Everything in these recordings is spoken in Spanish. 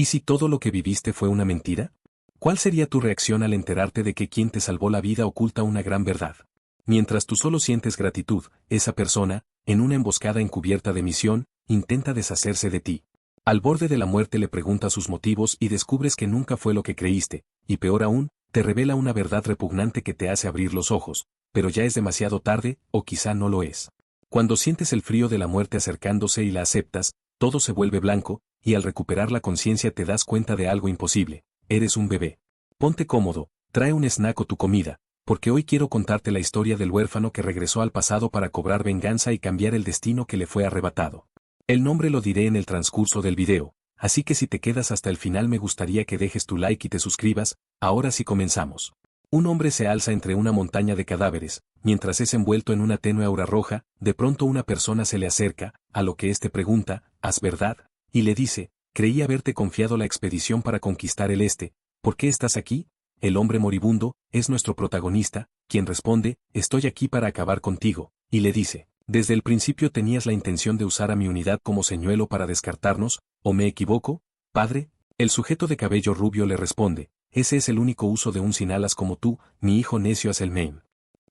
¿Y si todo lo que viviste fue una mentira? ¿Cuál sería tu reacción al enterarte de que quien te salvó la vida oculta una gran verdad? Mientras tú solo sientes gratitud, esa persona, en una emboscada encubierta de misión, intenta deshacerse de ti. Al borde de la muerte le pregunta sus motivos y descubres que nunca fue lo que creíste, y peor aún, te revela una verdad repugnante que te hace abrir los ojos, pero ya es demasiado tarde, o quizá no lo es. Cuando sientes el frío de la muerte acercándose y la aceptas, todo se vuelve blanco, y al recuperar la conciencia te das cuenta de algo imposible: eres un bebé. Ponte cómodo, trae un snack o tu comida, porque hoy quiero contarte la historia del huérfano que regresó al pasado para cobrar venganza y cambiar el destino que le fue arrebatado. El nombre lo diré en el transcurso del video, así que si te quedas hasta el final me gustaría que dejes tu like y te suscribas. Ahora sí comenzamos. Un hombre se alza entre una montaña de cadáveres, mientras es envuelto en una tenue aura roja. De pronto una persona se le acerca, a lo que éste pregunta: ¿haz verdad? Y le dice: creí haberte confiado la expedición para conquistar el este, ¿por qué estás aquí? El hombre moribundo es nuestro protagonista, quien responde: estoy aquí para acabar contigo, y le dice: desde el principio tenías la intención de usar a mi unidad como señuelo para descartarnos, ¿o me equivoco, padre? El sujeto de cabello rubio le responde: ese es el único uso de un sin alas como tú, mi hijo necio Aselheim.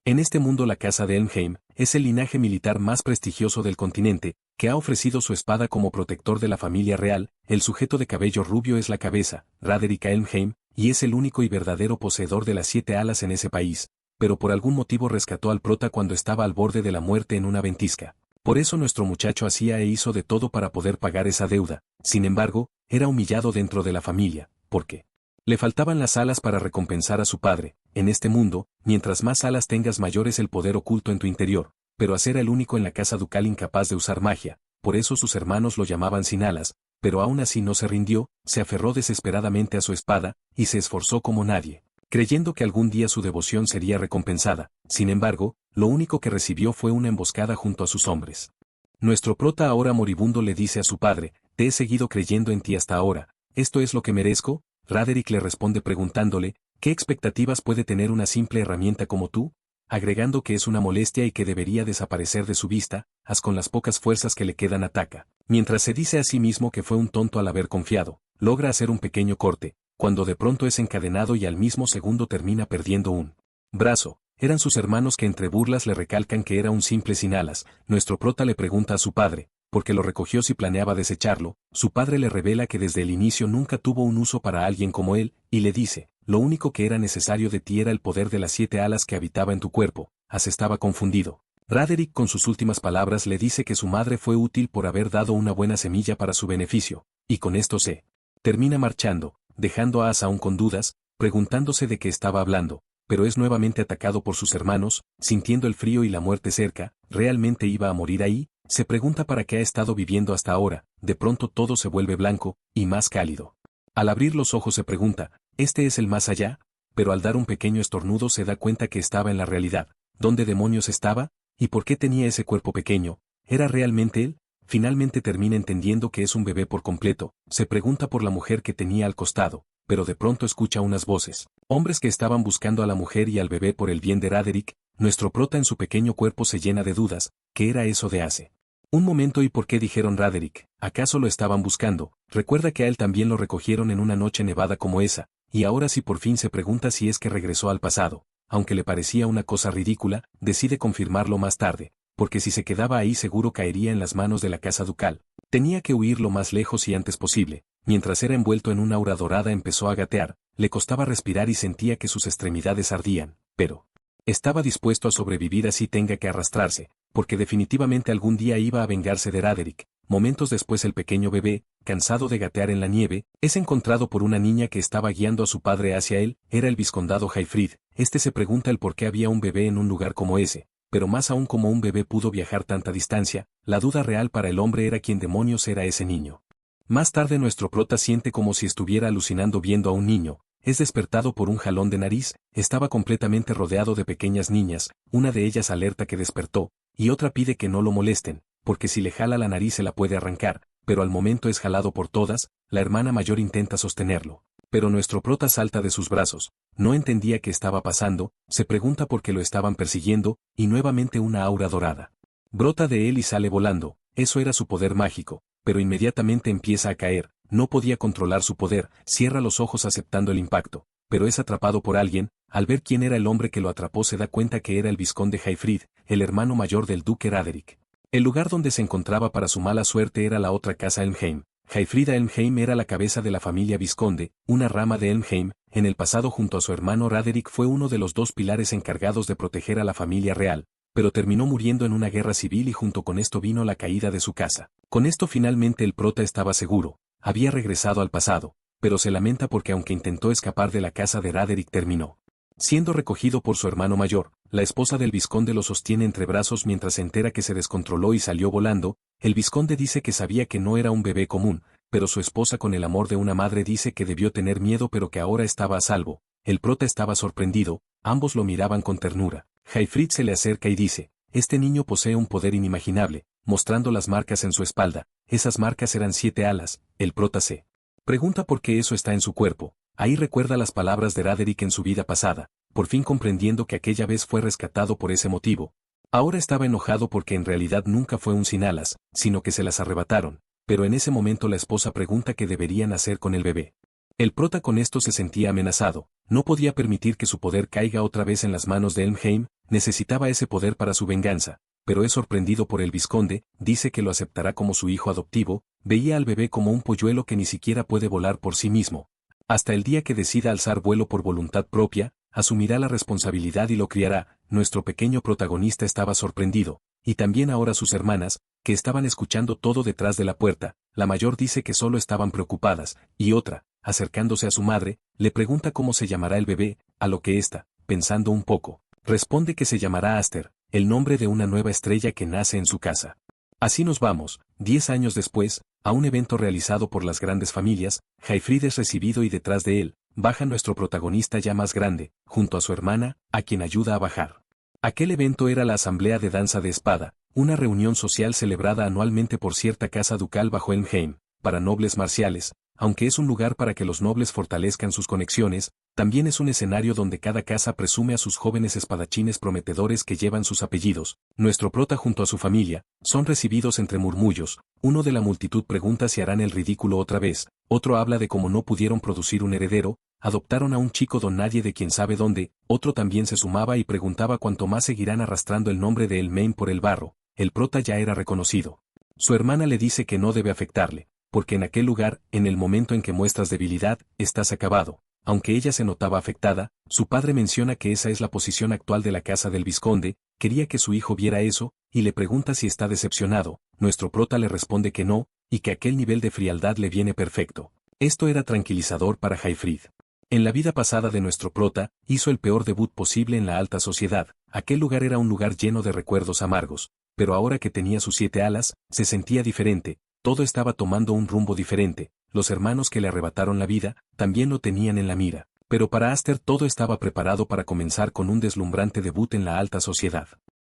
En este mundo la casa de Helmheim es el linaje militar más prestigioso del continente, que ha ofrecido su espada como protector de la familia real. El sujeto de cabello rubio es la cabeza, Raderick Helmheim, y es el único y verdadero poseedor de las 7 alas en ese país, pero por algún motivo rescató al prota cuando estaba al borde de la muerte en una ventisca. Por eso nuestro muchacho hacía e hizo de todo para poder pagar esa deuda. Sin embargo, era humillado dentro de la familia, porque le faltaban las alas para recompensar a su padre. En este mundo, mientras más alas tengas, mayor es el poder oculto en tu interior, pero era el único en la casa ducal incapaz de usar magia. Por eso sus hermanos lo llamaban sin alas, pero aún así no se rindió, se aferró desesperadamente a su espada, y se esforzó como nadie, creyendo que algún día su devoción sería recompensada. Sin embargo, lo único que recibió fue una emboscada junto a sus hombres. Nuestro prota ahora moribundo le dice a su padre: te he seguido creyendo en ti hasta ahora, ¿esto es lo que merezco? Raderick le responde preguntándole: ¿qué expectativas puede tener una simple herramienta como tú? Agregando que es una molestia y que debería desaparecer de su vista. Haz con las pocas fuerzas que le quedan, ataca. Mientras se dice a sí mismo que fue un tonto al haber confiado, logra hacer un pequeño corte, cuando de pronto es encadenado y al mismo segundo termina perdiendo un brazo. Eran sus hermanos que entre burlas le recalcan que era un simple sin alas. Nuestro prota le pregunta a su padre, porque lo recogió, si planeaba desecharlo. Su padre le revela que desde el inicio nunca tuvo un uso para alguien como él, y le dice: lo único que era necesario de ti era el poder de las 7 alas que habitaba en tu cuerpo. Estaba confundido. Raderick con sus últimas palabras le dice que su madre fue útil por haber dado una buena semilla para su beneficio, y con esto se termina marchando, dejando a Asa aún con dudas, preguntándose de qué estaba hablando, pero es nuevamente atacado por sus hermanos. Sintiendo el frío y la muerte cerca, ¿realmente iba a morir ahí? Se pregunta para qué ha estado viviendo hasta ahora. De pronto todo se vuelve blanco, y más cálido. Al abrir los ojos se pregunta: ¿este es el más allá? Pero al dar un pequeño estornudo se da cuenta que estaba en la realidad. ¿Dónde demonios estaba? ¿Y por qué tenía ese cuerpo pequeño? ¿Era realmente él? Finalmente termina entendiendo que es un bebé por completo. Se pregunta por la mujer que tenía al costado, pero de pronto escucha unas voces. Hombres que estaban buscando a la mujer y al bebé por el bien de Raderick. Nuestro prota en su pequeño cuerpo se llena de dudas. ¿Qué era eso de hace un momento? ¿Y por qué dijeron Raderick? ¿Acaso lo estaban buscando? Recuerda que a él también lo recogieron en una noche nevada como esa, y ahora sí por fin se pregunta si es que regresó al pasado. Aunque le parecía una cosa ridícula, decide confirmarlo más tarde, porque si se quedaba ahí seguro caería en las manos de la casa ducal. Tenía que huir lo más lejos y antes posible. Mientras era envuelto en una aura dorada empezó a gatear, le costaba respirar y sentía que sus extremidades ardían, pero estaba dispuesto a sobrevivir así tenga que arrastrarse, porque definitivamente algún día iba a vengarse de Raderick. Momentos después el pequeño bebé, cansado de gatear en la nieve, es encontrado por una niña que estaba guiando a su padre hacia él. Era el vizcondado Haifrid. Se pregunta el por qué había un bebé en un lugar como ese, pero más aún cómo un bebé pudo viajar tanta distancia. La duda real para el hombre era quién demonios era ese niño. Más tarde nuestro prota siente como si estuviera alucinando viendo a un niño. Es despertado por un jalón de nariz. Estaba completamente rodeado de pequeñas niñas. Una de ellas alerta que despertó, y otra pide que no lo molesten, porque si le jala la nariz se la puede arrancar, pero al momento es jalado por todas. La hermana mayor intenta sostenerlo, pero nuestro prota salta de sus brazos. No entendía qué estaba pasando, se pregunta por qué lo estaban persiguiendo, y nuevamente una aura dorada brota de él y sale volando. Eso era su poder mágico, pero inmediatamente empieza a caer. no podía controlar su poder, cierra los ojos aceptando el impacto, pero es atrapado por alguien. Al ver quién era el hombre que lo atrapó se da cuenta que era el vizconde Haefrid, el hermano mayor del duque Raderick. El lugar donde se encontraba para su mala suerte era la otra casa Elmheim. Haefrida Elmheim era la cabeza de la familia vizconde, una rama de Elmheim. En el pasado junto a su hermano Raderick fue uno de los dos pilares encargados de proteger a la familia real, pero terminó muriendo en una guerra civil y junto con esto vino la caída de su casa. Con esto finalmente el prota estaba seguro, había regresado al pasado, pero se lamenta porque aunque intentó escapar de la casa de Raderick terminó siendo recogido por su hermano mayor. La esposa del vizconde lo sostiene entre brazos mientras se entera que se descontroló y salió volando. El vizconde dice que sabía que no era un bebé común, pero su esposa con el amor de una madre dice que debió tener miedo pero que ahora estaba a salvo. El prota estaba sorprendido, ambos lo miraban con ternura. Haefrid se le acerca y dice, este niño posee un poder inimaginable, mostrando las marcas en su espalda. Esas marcas eran 7 alas. El prota se pregunta por qué eso está en su cuerpo. Ahí recuerda las palabras de Raderick en su vida pasada, por fin comprendiendo que aquella vez fue rescatado por ese motivo. Ahora estaba enojado porque en realidad nunca fue un sin alas, sino que se las arrebataron, pero en ese momento la esposa pregunta qué deberían hacer con el bebé. El prota con esto se sentía amenazado, no podía permitir que su poder caiga otra vez en las manos de Elmheim, necesitaba ese poder para su venganza, pero es sorprendido por el vizconde, dice que lo aceptará como su hijo adoptivo, veía al bebé como un polluelo que ni siquiera puede volar por sí mismo. Hasta el día que decida alzar vuelo por voluntad propia, asumirá la responsabilidad y lo criará. Nuestro pequeño protagonista estaba sorprendido, y también ahora sus hermanas, que estaban escuchando todo detrás de la puerta. La mayor dice que solo estaban preocupadas, y otra, acercándose a su madre, le pregunta cómo se llamará el bebé, a lo que ésta, pensando un poco, responde que se llamará Aster, el nombre de una nueva estrella que nace en su casa. Así nos vamos, 10 años después, a un evento realizado por las grandes familias. Haefrid es recibido y detrás de él, baja nuestro protagonista ya más grande, junto a su hermana, a quien ayuda a bajar. Aquel evento era la Asamblea de Danza de Espada, una reunión social celebrada anualmente por cierta casa ducal bajo Elmheim, para nobles marciales. Aunque es un lugar para que los nobles fortalezcan sus conexiones, también es un escenario donde cada casa presume a sus jóvenes espadachines prometedores que llevan sus apellidos. Nuestro prota junto a su familia, son recibidos entre murmullos. Uno de la multitud pregunta si harán el ridículo otra vez, otro habla de cómo no pudieron producir un heredero, adoptaron a un chico don nadie de quien sabe dónde, otro también se sumaba y preguntaba cuánto más seguirán arrastrando el nombre de Elmheim por el barro. El prota ya era reconocido. Su hermana le dice que no debe afectarle, porque en aquel lugar, en el momento en que muestras debilidad, estás acabado. Aunque ella se notaba afectada, su padre menciona que esa es la posición actual de la casa del vizconde, quería que su hijo viera eso, y le pregunta si está decepcionado. Nuestro prota le responde que no, y que aquel nivel de frialdad le viene perfecto. Esto era tranquilizador para Haefrid. En la vida pasada de nuestro prota, hizo el peor debut posible en la alta sociedad. Aquel lugar era un lugar lleno de recuerdos amargos, pero ahora que tenía sus 7 alas, se sentía diferente. Todo estaba tomando un rumbo diferente. Los hermanos que le arrebataron la vida, también lo tenían en la mira. Pero para Aster todo estaba preparado para comenzar con un deslumbrante debut en la alta sociedad.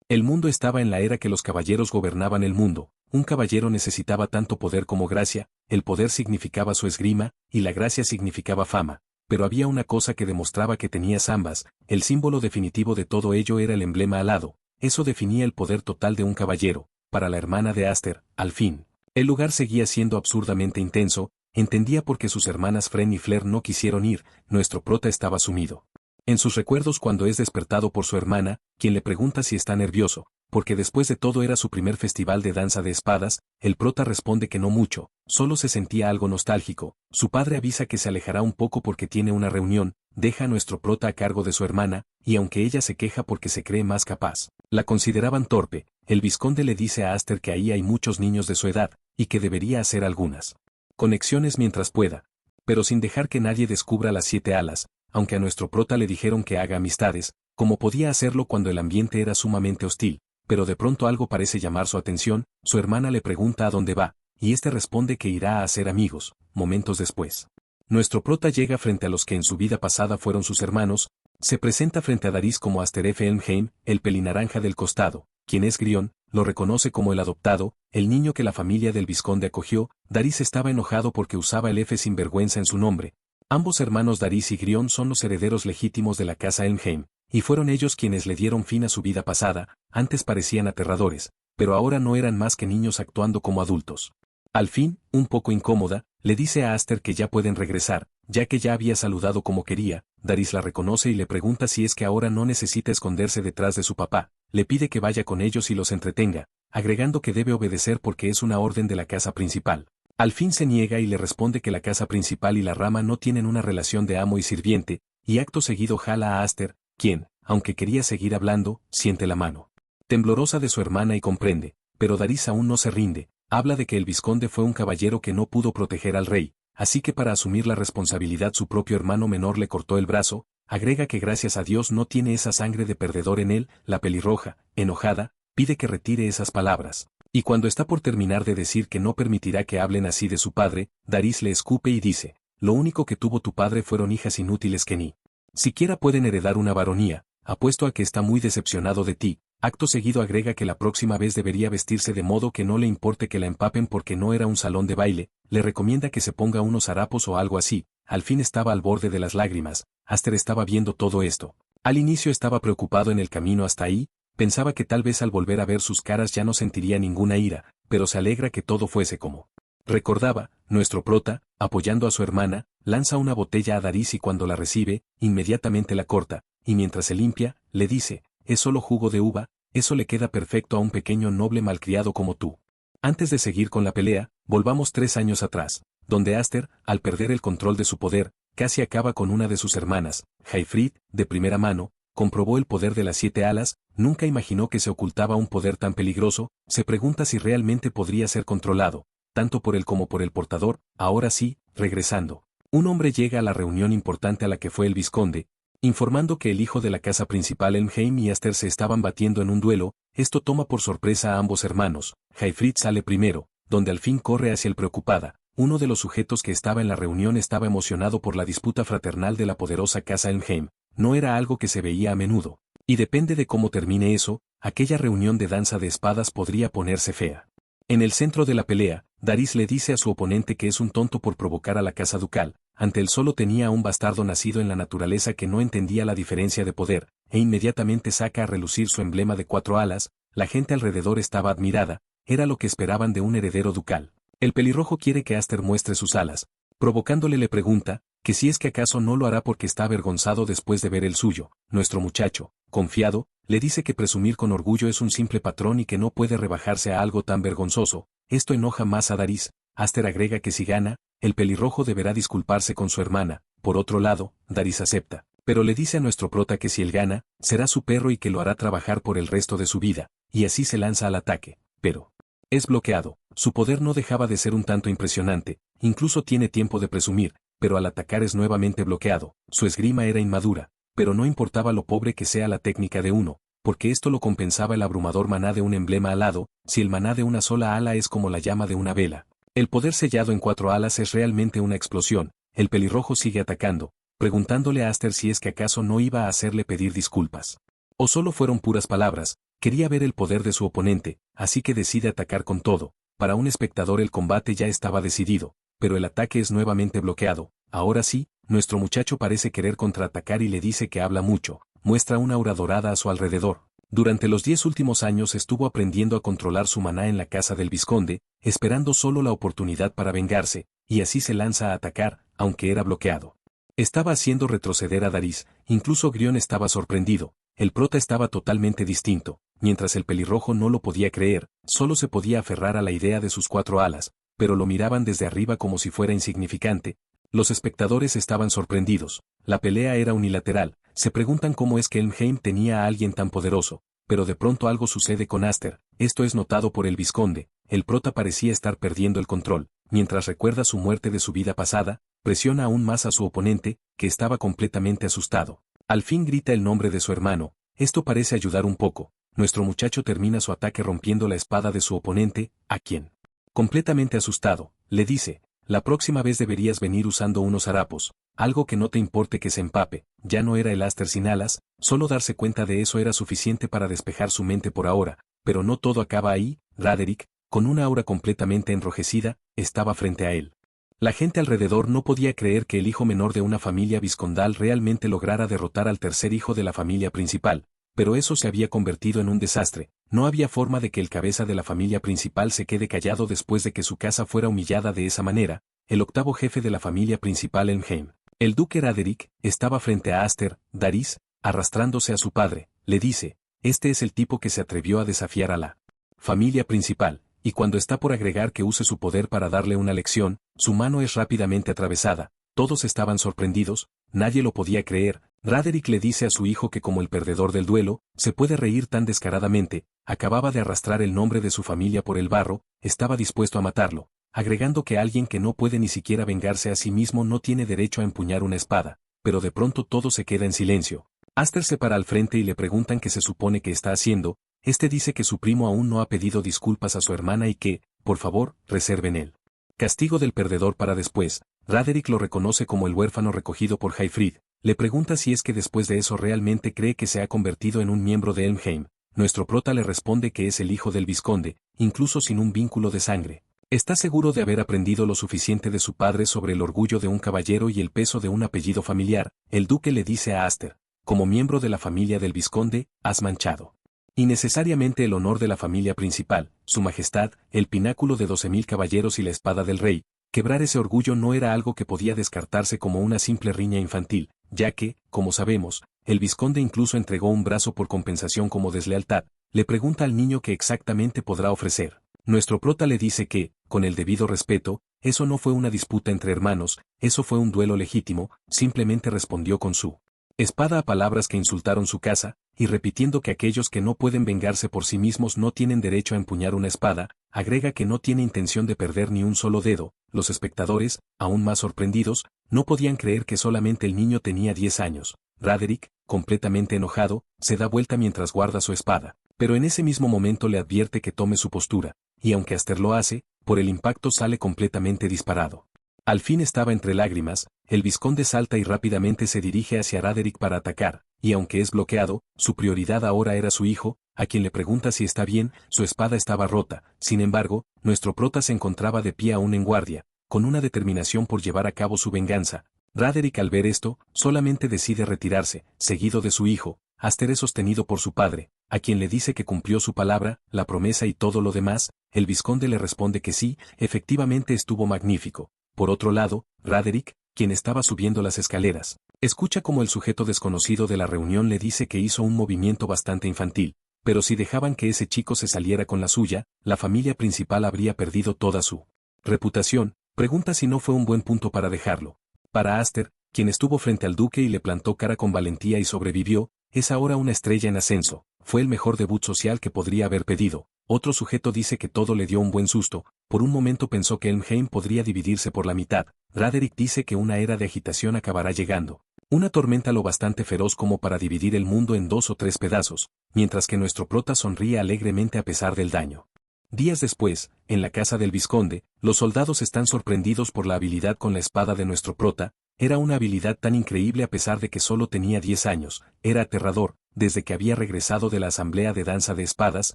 El mundo estaba en la era que los caballeros gobernaban el mundo. Un caballero necesitaba tanto poder como gracia, el poder significaba su esgrima, y la gracia significaba fama. Pero había una cosa que demostraba que tenías ambas, el símbolo definitivo de todo ello era el emblema alado. Eso definía el poder total de un caballero. Para la hermana de Aster, al fin, el lugar seguía siendo absurdamente intenso. Entendía por qué sus hermanas Fren y Flair no quisieron ir. Nuestro prota estaba sumido en sus recuerdos cuando es despertado por su hermana, quien le pregunta si está nervioso, porque después de todo era su primer festival de danza de espadas. El prota responde que no mucho, solo se sentía algo nostálgico. Su padre avisa que se alejará un poco porque tiene una reunión, deja a nuestro prota a cargo de su hermana, y aunque ella se queja porque se cree más capaz, la consideraban torpe. El vizconde le dice a Aster que ahí hay muchos niños de su edad, y que debería hacer algunas conexiones mientras pueda, pero sin dejar que nadie descubra las 7 alas. Aunque a nuestro prota le dijeron que haga amistades, como podía hacerlo cuando el ambiente era sumamente hostil, pero de pronto algo parece llamar su atención. Su hermana le pregunta a dónde va, y este responde que irá a hacer amigos. Momentos después, nuestro prota llega frente a los que en su vida pasada fueron sus hermanos, se presenta frente a Darius como Aster F. Elmheim, el pelinaranja del costado, quien es Grión, lo reconoce como el adoptado, el niño que la familia del vizconde acogió. Darius estaba enojado porque usaba el F sin vergüenza en su nombre. Ambos hermanos Darius y Grión son los herederos legítimos de la casa Elmheim, y fueron ellos quienes le dieron fin a su vida pasada. Antes parecían aterradores, pero ahora no eran más que niños actuando como adultos. Al fin, un poco incómoda, le dice a Aster que ya pueden regresar, ya que ya había saludado como quería. Daris la reconoce y le pregunta si es que ahora no necesita esconderse detrás de su papá, le pide que vaya con ellos y los entretenga, agregando que debe obedecer porque es una orden de la casa principal. Al fin se niega y le responde que la casa principal y la rama no tienen una relación de amo y sirviente, y acto seguido jala a Aster, quien, aunque quería seguir hablando, siente la mano temblorosa de su hermana y comprende, pero Daris aún no se rinde. Habla de que el vizconde fue un caballero que no pudo proteger al rey, así que para asumir la responsabilidad su propio hermano menor le cortó el brazo, agrega que gracias a Dios no tiene esa sangre de perdedor en él. La pelirroja, enojada, pide que retire esas palabras. Y cuando está por terminar de decir que no permitirá que hablen así de su padre, Daris le escupe y dice, lo único que tuvo tu padre fueron hijas inútiles que ni siquiera pueden heredar una baronía, apuesto a que está muy decepcionado de ti. Acto seguido agrega que la próxima vez debería vestirse de modo que no le importe que la empapen porque no era un salón de baile, le recomienda que se ponga unos harapos o algo así. Al fin estaba al borde de las lágrimas. Aster estaba viendo todo esto. Al inicio estaba preocupado en el camino hasta ahí, pensaba que tal vez al volver a ver sus caras ya no sentiría ninguna ira, pero se alegra que todo fuese como recordaba. Nuestro prota, apoyando a su hermana, lanza una botella a Daris y cuando la recibe, inmediatamente la corta, y mientras se limpia, le dice, es solo jugo de uva, eso le queda perfecto a un pequeño noble malcriado como tú. Antes de seguir con la pelea, volvamos 3 años atrás, donde Aster, al perder el control de su poder, casi acaba con una de sus hermanas. Haifrid, de primera mano, comprobó el poder de las 7 alas, nunca imaginó que se ocultaba un poder tan peligroso, se pregunta si realmente podría ser controlado, tanto por él como por el portador. Ahora sí, regresando. Un hombre llega a la reunión importante a la que fue el vizconde, informando que el hijo de la casa principal Elmheim y Aster se estaban batiendo en un duelo. Esto toma por sorpresa a ambos hermanos. Haifrid sale primero, donde al fin corre hacia el preocupada. Uno de los sujetos que estaba en la reunión estaba emocionado por la disputa fraternal de la poderosa casa Elmheim. No era algo que se veía a menudo. Y depende de cómo termine eso, aquella reunión de danza de espadas podría ponerse fea. En el centro de la pelea, Daris le dice a su oponente que es un tonto por provocar a la casa ducal. Ante él solo tenía a un bastardo nacido en la naturaleza que no entendía la diferencia de poder, e inmediatamente saca a relucir su emblema de 4 alas. La gente alrededor estaba admirada, era lo que esperaban de un heredero ducal. El pelirrojo quiere que Aster muestre sus alas, provocándole le pregunta, que si es que acaso no lo hará porque está avergonzado después de ver el suyo. Nuestro muchacho, confiado, le dice que presumir con orgullo es un simple patrón y que no puede rebajarse a algo tan vergonzoso. Esto enoja más a Daris. Aster agrega que si gana, el pelirrojo deberá disculparse con su hermana. Por otro lado, Daris acepta, pero le dice a nuestro prota que si él gana, será su perro y que lo hará trabajar por el resto de su vida, y así se lanza al ataque, pero es bloqueado. Su poder no dejaba de ser un tanto impresionante, incluso tiene tiempo de presumir, pero al atacar es nuevamente bloqueado. Su esgrima era inmadura, pero no importaba lo pobre que sea la técnica de uno, porque esto lo compensaba el abrumador maná de un emblema alado. Si el maná de una sola ala es como la llama de una vela, el poder sellado en 4 alas es realmente una explosión. El pelirrojo sigue atacando, preguntándole a Aster si es que acaso no iba a hacerle pedir disculpas. O solo fueron puras palabras. Quería ver el poder de su oponente, así que decide atacar con todo. Para un espectador el combate ya estaba decidido, pero el ataque es nuevamente bloqueado. Ahora sí, nuestro muchacho parece querer contraatacar y le dice que habla mucho, muestra una aura dorada a su alrededor. Durante los 10 últimos años estuvo aprendiendo a controlar su maná en la casa del vizconde, esperando solo la oportunidad para vengarse, y así se lanza a atacar, aunque era bloqueado. Estaba haciendo retroceder a Daris, incluso Grión estaba sorprendido. El prota estaba totalmente distinto, mientras el pelirrojo no lo podía creer, solo se podía aferrar a la idea de sus 4 alas, pero lo miraban desde arriba como si fuera insignificante. Los espectadores estaban sorprendidos, la pelea era unilateral, se preguntan cómo es que Elmheim tenía a alguien tan poderoso, pero de pronto algo sucede con Aster. Esto es notado por el vizconde. El prota parecía estar perdiendo el control, mientras recuerda su muerte de su vida pasada, presiona aún más a su oponente, que estaba completamente asustado. Al fin grita el nombre de su hermano. Esto parece ayudar un poco. Nuestro muchacho termina su ataque rompiendo la espada de su oponente, a quien, completamente asustado, le dice, la próxima vez deberías venir usando unos harapos, algo que no te importe que se empape. Ya no era el Aster sin alas, solo darse cuenta de eso era suficiente para despejar su mente por ahora, pero no todo acaba ahí. Raderick, con una aura completamente enrojecida, estaba frente a él. La gente alrededor no podía creer que el hijo menor de una familia vizcondal realmente lograra derrotar al tercer hijo de la familia principal, pero eso se había convertido en un desastre. no había forma de que el cabeza de la familia principal se quede callado después de que su casa fuera humillada de esa manera. El octavo jefe de la familia principal Elmheim, el duque Raderick, estaba frente a Aster, Darius, arrastrándose a su padre. Le dice, este es el tipo que se atrevió a desafiar a la familia principal, y cuando está por agregar que use su poder para darle una lección, su mano es rápidamente atravesada. Todos estaban sorprendidos, nadie lo podía creer. Raderick le dice a su hijo que como el perdedor del duelo, se puede reír tan descaradamente, acababa de arrastrar el nombre de su familia por el barro, estaba dispuesto a matarlo, agregando que alguien que no puede ni siquiera vengarse a sí mismo no tiene derecho a empuñar una espada, pero de pronto todo se queda en silencio. Aster se para al frente y le preguntan qué se supone que está haciendo. Este dice que su primo aún no ha pedido disculpas a su hermana y que, por favor, reserven el castigo del perdedor para después. Raderick lo reconoce como el huérfano recogido por Haifrid. Le pregunta si es que después de eso realmente cree que se ha convertido en un miembro de Elmheim. Nuestro prota le responde que es el hijo del vizconde, incluso sin un vínculo de sangre. Está seguro de haber aprendido lo suficiente de su padre sobre el orgullo de un caballero y el peso de un apellido familiar. El duque le dice a Aster, como miembro de la familia del vizconde, has manchado innecesariamente el honor de la familia principal, su majestad, el pináculo de 12.000 caballeros y la espada del rey. Quebrar ese orgullo no era algo que podía descartarse como una simple riña infantil, ya que, como sabemos, el vizconde incluso entregó un brazo por compensación como deslealtad. Le pregunta al niño qué exactamente podrá ofrecer. Nuestro prota le dice que, con el debido respeto, eso no fue una disputa entre hermanos, eso fue un duelo legítimo. Simplemente respondió con su espada a palabras que insultaron su casa, y repitiendo que aquellos que no pueden vengarse por sí mismos no tienen derecho a empuñar una espada. Agrega que no tiene intención de perder ni un solo dedo. Los espectadores, aún más sorprendidos, no podían creer que solamente el niño tenía 10 años. Raderick, completamente enojado, se da vuelta mientras guarda su espada, pero en ese mismo momento le advierte que tome su postura, y aunque Aster lo hace, por el impacto sale completamente disparado. Al fin estaba entre lágrimas. El vizconde salta y rápidamente se dirige hacia Raderick para atacar, y aunque es bloqueado, su prioridad ahora era su hijo, a quien le pregunta si está bien. Su espada estaba rota. Sin embargo, nuestro prota se encontraba de pie aún en guardia, con una determinación por llevar a cabo su venganza. Raderick al ver esto, solamente decide retirarse, seguido de su hijo. Aster es sostenido por su padre, a quien le dice que cumplió su palabra, la promesa y todo lo demás. El vizconde le responde que sí, efectivamente estuvo magnífico. Por otro lado, Raderick, quien estaba subiendo las escaleras, escucha como el sujeto desconocido de la reunión le dice que hizo un movimiento bastante infantil, pero si dejaban que ese chico se saliera con la suya, la familia principal habría perdido toda su reputación. Pregunta si no fue un buen punto para dejarlo. Para Aster, quien estuvo frente al duque y le plantó cara con valentía y sobrevivió, es ahora una estrella en ascenso. Fue el mejor debut social que podría haber pedido. Otro sujeto dice que todo le dio un buen susto. Por un momento pensó que Elmheim podría dividirse por la mitad. Raderick dice que una era de agitación acabará llegando. Una tormenta lo bastante feroz como para dividir el mundo en 2 o 3 pedazos, mientras que nuestro prota sonríe alegremente a pesar del daño. Días después, en la casa del vizconde, los soldados están sorprendidos por la habilidad con la espada de nuestro prota. Era una habilidad tan increíble a pesar de que solo tenía 10 años, era aterrador. Desde que había regresado de la asamblea de danza de espadas,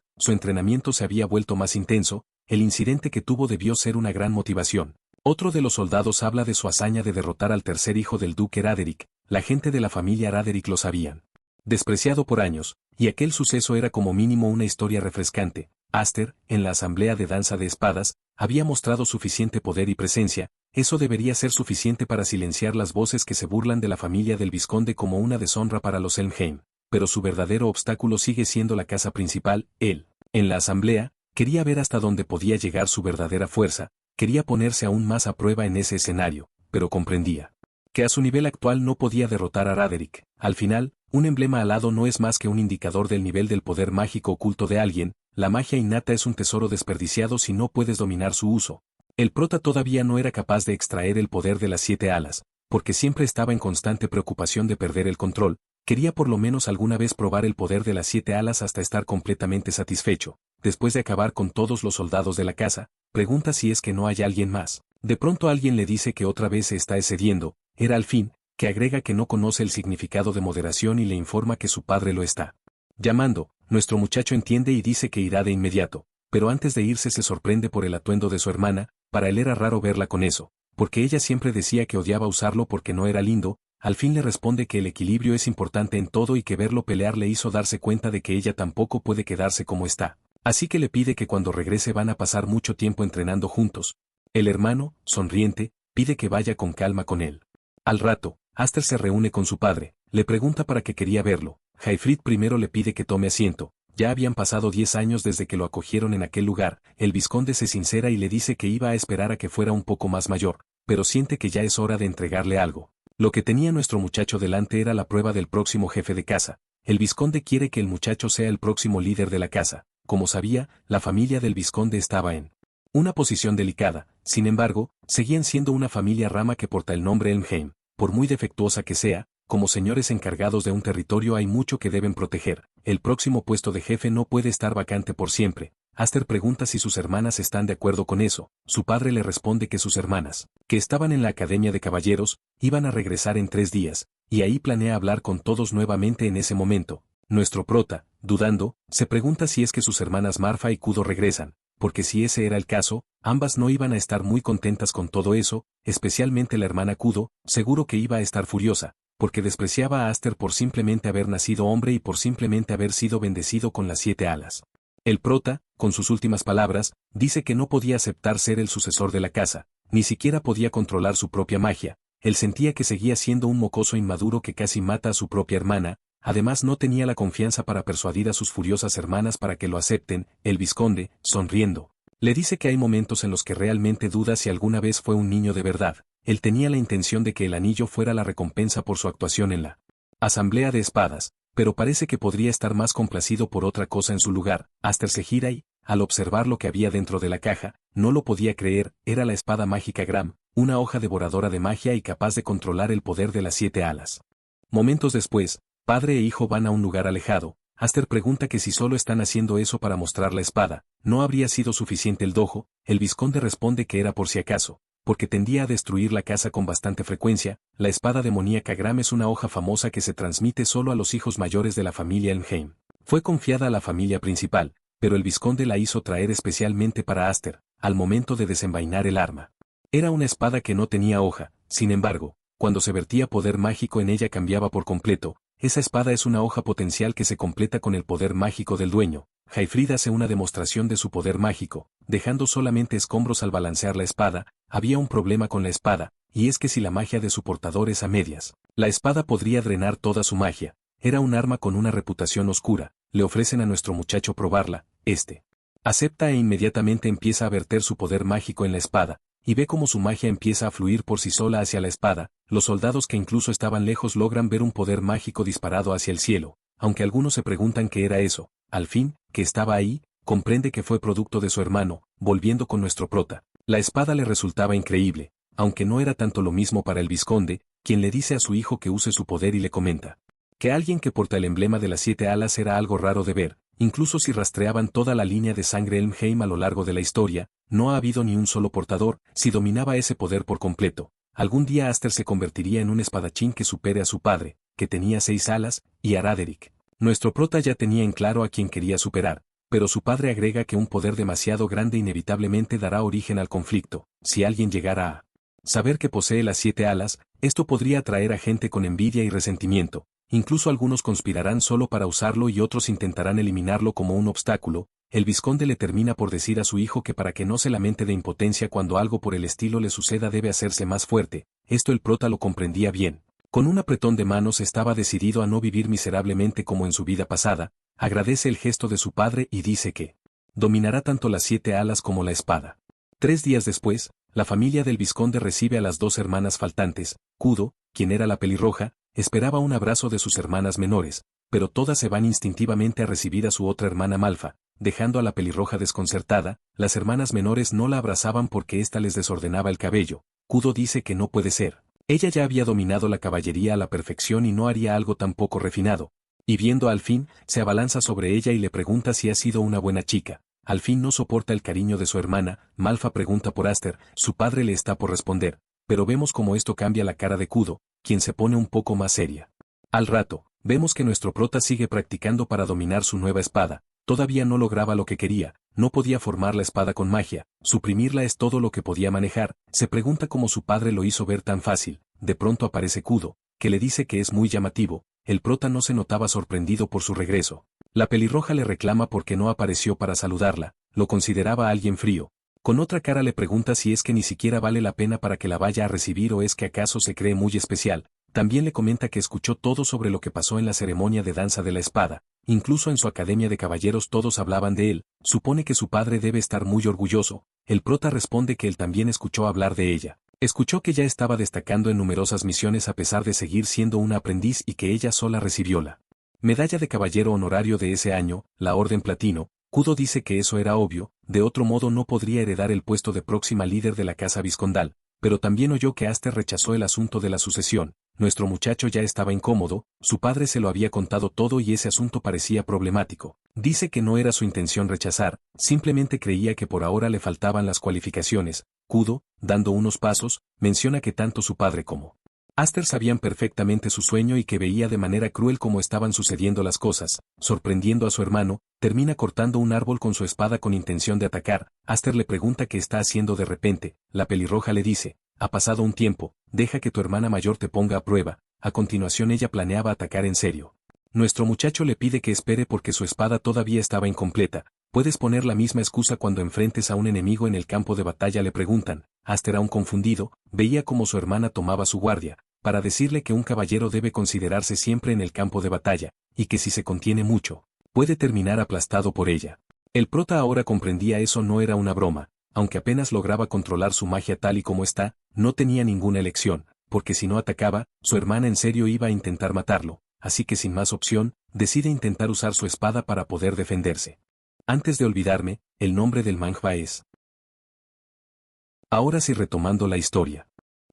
su entrenamiento se había vuelto más intenso. El incidente que tuvo debió ser una gran motivación. Otro de los soldados habla de su hazaña de derrotar al tercer hijo del duque Raderick. La gente de la familia Raderick lo sabían despreciado por años, y aquel suceso era como mínimo una historia refrescante. Aster, en la asamblea de danza de espadas, había mostrado suficiente poder y presencia. Eso debería ser suficiente para silenciar las voces que se burlan de la familia del vizconde como una deshonra para los Elmheim. Pero su verdadero obstáculo sigue siendo la casa principal. Él, en la asamblea, quería ver hasta dónde podía llegar su verdadera fuerza, quería ponerse aún más a prueba en ese escenario, pero comprendía que a su nivel actual no podía derrotar a Raderick. Al final, un emblema alado no es más que un indicador del nivel del poder mágico oculto de alguien. La magia innata es un tesoro desperdiciado si no puedes dominar su uso. El prota todavía no era capaz de extraer el poder de las 7 alas, porque siempre estaba en constante preocupación de perder el control. Quería por lo menos alguna vez probar el poder de las 7 alas hasta estar completamente satisfecho. Después de acabar con todos los soldados de la casa, pregunta si es que no hay alguien más. De pronto alguien le dice que otra vez se está excediendo. Era al fin, que agrega que no conoce el significado de moderación y le informa que su padre lo está llamando. Nuestro muchacho entiende y dice que irá de inmediato, pero antes de irse se sorprende por el atuendo de su hermana. Para él era raro verla con eso, porque ella siempre decía que odiaba usarlo porque no era lindo. al fin le responde que el equilibrio es importante en todo y que verlo pelear le hizo darse cuenta de que ella tampoco puede quedarse como está. Así que le pide que cuando regrese van a pasar mucho tiempo entrenando juntos. El hermano, sonriente, pide que vaya con calma con él. Al rato, Aster se reúne con su padre, le pregunta para qué quería verlo. Hayfried primero le pide que tome asiento. Ya habían pasado 10 años desde que lo acogieron en aquel lugar. El vizconde se sincera y le dice que iba a esperar a que fuera un poco más mayor, pero siente que ya es hora de entregarle algo. Lo que tenía nuestro muchacho delante era la prueba del próximo jefe de casa. El vizconde quiere que el muchacho sea el próximo líder de la casa. Como sabía, la familia del vizconde estaba en una posición delicada. Sin embargo, seguían siendo una familia rama que porta el nombre Elmheim. Por muy defectuosa que sea, como señores encargados de un territorio hay mucho que deben proteger. El próximo puesto de jefe no puede estar vacante por siempre. Aster pregunta si sus hermanas están de acuerdo con eso. Su padre le responde que sus hermanas, que estaban en la Academia de Caballeros, iban a regresar en 3 días, y ahí planea hablar con todos nuevamente en ese momento. Nuestro prota, dudando, se pregunta si es que sus hermanas Marfa y Kudo regresan, porque si ese era el caso, ambas no iban a estar muy contentas con todo eso, especialmente la hermana Kudo, seguro que iba a estar furiosa, porque despreciaba a Aster por simplemente haber nacido hombre y por simplemente haber sido bendecido con las 7 alas. El prota, con sus últimas palabras, dice que no podía aceptar ser el sucesor de la casa, ni siquiera podía controlar su propia magia. Él sentía que seguía siendo un mocoso inmaduro que casi mata a su propia hermana, además no tenía la confianza para persuadir a sus furiosas hermanas para que lo acepten. El vizconde, sonriendo, le dice que hay momentos en los que realmente duda si alguna vez fue un niño de verdad. Él tenía la intención de que el anillo fuera la recompensa por su actuación en la Asamblea de Espadas, pero parece que podría estar más complacido por otra cosa en su lugar. Aster se gira y, al observar lo que había dentro de la caja, no lo podía creer. Era la espada mágica Gram, una hoja devoradora de magia y capaz de controlar el poder de las 7 alas. Momentos después, padre e hijo van a un lugar alejado. Aster pregunta que si solo están haciendo eso para mostrar la espada, ¿no habría sido suficiente el dojo? El vizconde responde que era por si acaso, porque tendía a destruir la casa con bastante frecuencia. La espada demoníaca Gram es una hoja famosa que se transmite solo a los hijos mayores de la familia Elmheim. Fue confiada a la familia principal, pero el vizconde la hizo traer especialmente para Aster, al momento de desenvainar el arma. Era una espada que no tenía hoja, sin embargo, cuando se vertía poder mágico en ella cambiaba por completo. Esa espada es una hoja potencial que se completa con el poder mágico del dueño. Hayfried hace una demostración de su poder mágico, dejando solamente escombros al balancear la espada. Había un problema con la espada, y es que si la magia de su portador es a medias, la espada podría drenar toda su magia. Era un arma con una reputación oscura. Le ofrecen a nuestro muchacho probarla. Este acepta e inmediatamente empieza a verter su poder mágico en la espada, y ve cómo su magia empieza a fluir por sí sola hacia la espada. Los soldados que incluso estaban lejos logran ver un poder mágico disparado hacia el cielo, aunque algunos se preguntan qué era eso. Al fin, que estaba ahí, comprende que fue producto de su hermano. Volviendo con nuestro prota, la espada le resultaba increíble, aunque no era tanto lo mismo para el vizconde, quien le dice a su hijo que use su poder y le comenta que alguien que porta el emblema de las 7 alas era algo raro de ver. Incluso si rastreaban toda la línea de sangre Elmheim a lo largo de la historia, no ha habido ni un solo portador. Si dominaba ese poder por completo, algún día Aster se convertiría en un espadachín que supere a su padre, que tenía 6 alas, y a Raderick. Nuestro prota ya tenía en claro a quien quería superar, pero su padre agrega que un poder demasiado grande inevitablemente dará origen al conflicto. Si alguien llegara a saber que posee las 7 alas, esto podría atraer a gente con envidia y resentimiento. Incluso algunos conspirarán solo para usarlo y otros intentarán eliminarlo como un obstáculo. El vizconde le termina por decir a su hijo que para que no se lamente de impotencia cuando algo por el estilo le suceda debe hacerse más fuerte. Esto el prota lo comprendía bien. Con un apretón de manos estaba decidido a no vivir miserablemente como en su vida pasada. Agradece el gesto de su padre y dice que dominará tanto las 7 alas como la espada. 3 días después, la familia del vizconde recibe a las 2 hermanas faltantes. Kudo, quien era la pelirroja, esperaba un abrazo de sus hermanas menores, pero todas se van instintivamente a recibir a su otra hermana Malfa, dejando a la pelirroja desconcertada. Las hermanas menores no la abrazaban porque ésta les desordenaba el cabello. Kudo dice que no puede ser. Ella ya había dominado la caballería a la perfección y no haría algo tan poco refinado. Y viendo al fin, se abalanza sobre ella y le pregunta si ha sido una buena chica. Al fin no soporta el cariño de su hermana. Malfa pregunta por Aster. Su padre le está por responder, pero vemos cómo esto cambia la cara de Kudo, quien se pone un poco más seria. Al rato, vemos que nuestro prota sigue practicando para dominar su nueva espada. Todavía no lograba lo que quería, no podía formar la espada con magia, suprimirla es todo lo que podía manejar. Se pregunta cómo su padre lo hizo ver tan fácil. De pronto aparece Kudo, que le dice que es muy llamativo. El prota no se notaba sorprendido por su regreso. La pelirroja le reclama porque no apareció para saludarla, lo consideraba alguien frío. Con otra cara le pregunta si es que ni siquiera vale la pena para que la vaya a recibir o es que acaso se cree muy especial. También le comenta que escuchó todo sobre lo que pasó en la ceremonia de danza de la espada. Incluso en su academia de caballeros todos hablaban de él, supone que su padre debe estar muy orgulloso. El prota responde que él también escuchó hablar de ella. Escuchó que ya estaba destacando en numerosas misiones a pesar de seguir siendo una aprendiz y que ella sola recibió la medalla de caballero honorario de ese año, la Orden Platino. Kudo dice que eso era obvio, de otro modo no podría heredar el puesto de próxima líder de la casa vizcondal, pero también oyó que Aster rechazó el asunto de la sucesión. Nuestro muchacho ya estaba incómodo, su padre se lo había contado todo y ese asunto parecía problemático. Dice que no era su intención rechazar, simplemente creía que por ahora le faltaban las cualificaciones. Kudo, dando unos pasos, menciona que tanto su padre como Aster sabían perfectamente su sueño y que veía de manera cruel cómo estaban sucediendo las cosas. Sorprendiendo a su hermano, termina cortando un árbol con su espada con intención de atacar. Aster le pregunta qué está haciendo de repente. La pelirroja le dice: ha pasado un tiempo, deja que tu hermana mayor te ponga a prueba. A continuación ella planeaba atacar en serio. Nuestro muchacho le pide que espere porque su espada todavía estaba incompleta. ¿Puedes poner la misma excusa cuando enfrentes a un enemigo en el campo de batalla?, le preguntan. Aster, aún confundido, veía cómo su hermana tomaba su guardia, para decirle que un caballero debe considerarse siempre en el campo de batalla, y que si se contiene mucho, puede terminar aplastado por ella. El prota ahora comprendía eso no era una broma, aunque apenas lograba controlar su magia tal y como está, no tenía ninguna elección, porque si no atacaba, su hermana en serio iba a intentar matarlo, así que sin más opción, decide intentar usar su espada para poder defenderse. Antes de olvidarme, el nombre del manga es... Ahora sí, retomando la historia.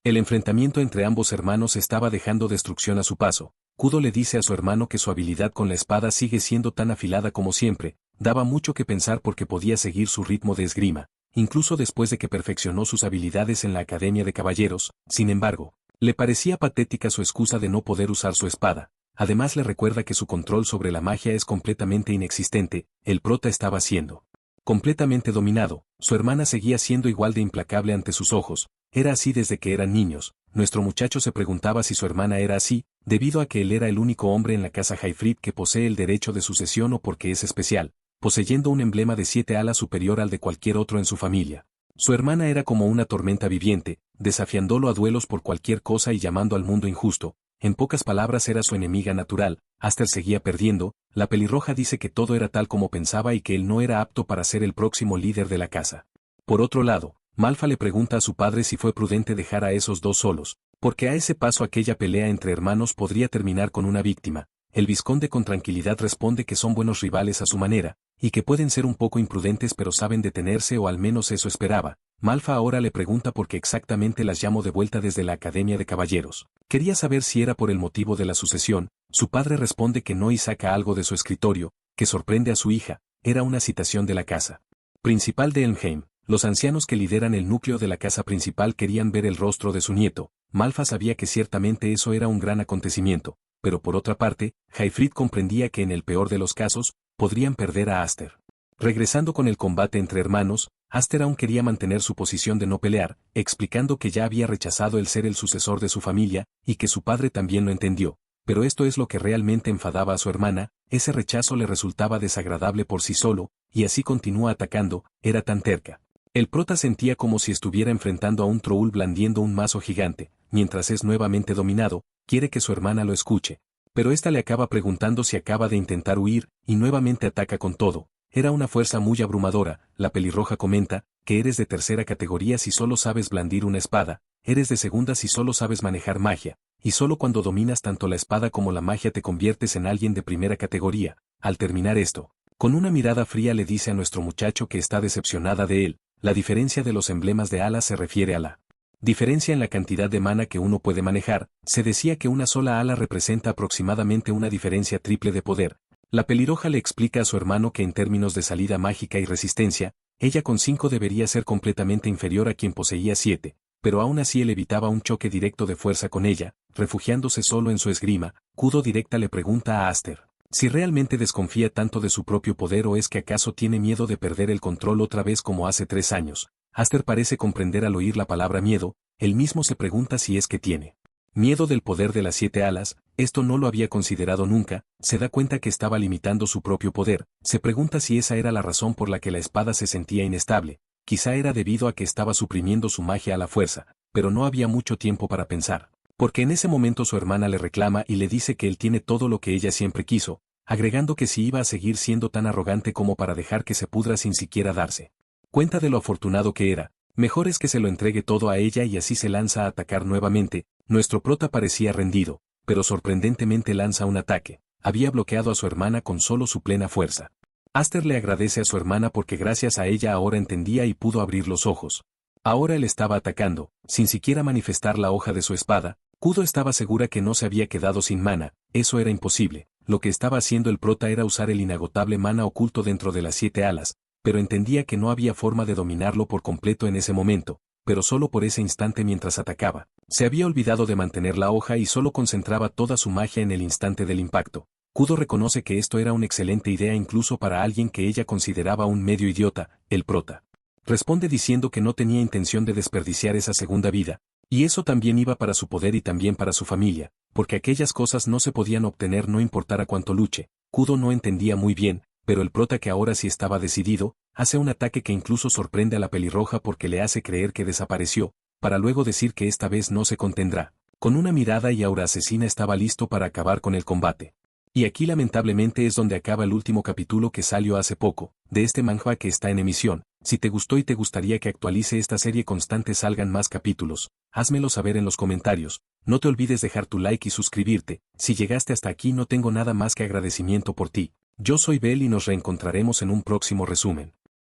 El enfrentamiento entre ambos hermanos estaba dejando destrucción a su paso. Kudo le dice a su hermano que su habilidad con la espada sigue siendo tan afilada como siempre, daba mucho que pensar porque podía seguir su ritmo de esgrima, incluso después de que perfeccionó sus habilidades en la Academia de Caballeros. Sin embargo, le parecía patética su excusa de no poder usar su espada. Además le recuerda que su control sobre la magia es completamente inexistente. El prota estaba siendo completamente dominado, su hermana seguía siendo igual de implacable ante sus ojos. Era así desde que eran niños. Nuestro muchacho se preguntaba si su hermana era así, debido a que él era el único hombre en la casa Hayfried que posee el derecho de sucesión o porque es especial, poseyendo un emblema de 7 alas superior al de cualquier otro en su familia. Su hermana era como una tormenta viviente, desafiándolo a duelos por cualquier cosa y llamando al mundo injusto. En pocas palabras era su enemiga natural. Aster seguía perdiendo. La pelirroja dice que todo era tal como pensaba y que él no era apto para ser el próximo líder de la casa. Por otro lado, Malfa le pregunta a su padre si fue prudente dejar a esos dos solos, porque a ese paso aquella pelea entre hermanos podría terminar con una víctima. El vizconde con tranquilidad responde que son buenos rivales a su manera, y que pueden ser un poco imprudentes pero saben detenerse, o al menos eso esperaba. Malfa ahora le pregunta por qué exactamente las llamó de vuelta desde la Academia de Caballeros. Quería saber si era por el motivo de la sucesión. Su padre responde que no y saca algo de su escritorio, que sorprende a su hija. Era una citación de la casa principal de Elmheim. Los ancianos que lideran el núcleo de la casa principal querían ver el rostro de su nieto. Malfa sabía que ciertamente eso era un gran acontecimiento, pero por otra parte, Hayfried comprendía que en el peor de los casos, podrían perder a Aster. Regresando con el combate entre hermanos, Aster aún quería mantener su posición de no pelear, explicando que ya había rechazado el ser el sucesor de su familia, y que su padre también lo entendió. Pero esto es lo que realmente enfadaba a su hermana. Ese rechazo le resultaba desagradable por sí solo, y así continúa atacando, era tan terca. El prota sentía como si estuviera enfrentando a un troll blandiendo un mazo gigante. Mientras es nuevamente dominado, quiere que su hermana lo escuche, pero ésta le acaba preguntando si acaba de intentar huir, y nuevamente ataca con todo. Era una fuerza muy abrumadora. La pelirroja comenta que eres de tercera categoría si solo sabes blandir una espada, eres de segunda si solo sabes manejar magia, y solo cuando dominas tanto la espada como la magia te conviertes en alguien de primera categoría. Al terminar esto, con una mirada fría le dice a nuestro muchacho que está decepcionada de él. La diferencia de los emblemas de alas se refiere a la diferencia en la cantidad de mana que uno puede manejar. Se decía que una sola ala representa aproximadamente una diferencia triple de poder. La pelirroja le explica a su hermano que en términos de salida mágica y resistencia, ella con 5 debería ser completamente inferior a quien poseía 7, pero aún así él evitaba un choque directo de fuerza con ella, refugiándose solo en su esgrima. Kudo directa le pregunta a Aster si realmente desconfía tanto de su propio poder o es que acaso tiene miedo de perder el control otra vez como hace 3 años. Aster parece comprender al oír la palabra miedo. Él mismo se pregunta si es que tiene Miedo del poder de las 7 alas, esto no lo había considerado nunca, se da cuenta que estaba limitando su propio poder, se pregunta si esa era la razón por la que la espada se sentía inestable, quizá era debido a que estaba suprimiendo su magia a la fuerza, pero no había mucho tiempo para pensar, porque en ese momento su hermana le reclama y le dice que él tiene todo lo que ella siempre quiso, agregando que si iba a seguir siendo tan arrogante como para dejar que se pudra sin siquiera darse cuenta de lo afortunado que era, mejor es que se lo entregue todo a ella y así se lanza a atacar nuevamente. Nuestro prota parecía rendido, pero sorprendentemente lanza un ataque, había bloqueado a su hermana con solo su plena fuerza. Aster le agradece a su hermana porque gracias a ella ahora entendía y pudo abrir los ojos. Ahora él estaba atacando, sin siquiera manifestar la hoja de su espada. Kudo estaba segura que no se había quedado sin mana, eso era imposible, lo que estaba haciendo el prota era usar el inagotable mana oculto dentro de las 7 alas, pero entendía que no había forma de dominarlo por completo en ese momento, pero solo por ese instante mientras atacaba. Se había olvidado de mantener la hoja y solo concentraba toda su magia en el instante del impacto. Kudo reconoce que esto era una excelente idea incluso para alguien que ella consideraba un medio idiota, el prota. Responde diciendo que no tenía intención de desperdiciar esa segunda vida, y eso también iba para su poder y también para su familia, porque aquellas cosas no se podían obtener no importara cuánto luche. Kudo no entendía muy bien, pero el prota que ahora sí estaba decidido, hace un ataque que incluso sorprende a la pelirroja porque le hace creer que desapareció, para luego decir que esta vez no se contendrá. Con una mirada y aura asesina estaba listo para acabar con el combate. Y aquí lamentablemente es donde acaba el último capítulo que salió hace poco, de este manhwa que está en emisión. Si te gustó y te gustaría que actualice esta serie constante salgan más capítulos, házmelo saber en los comentarios, no te olvides dejar tu like y suscribirte, si llegaste hasta aquí no tengo nada más que agradecimiento por ti. Yo soy Bel y nos reencontraremos en un próximo resumen.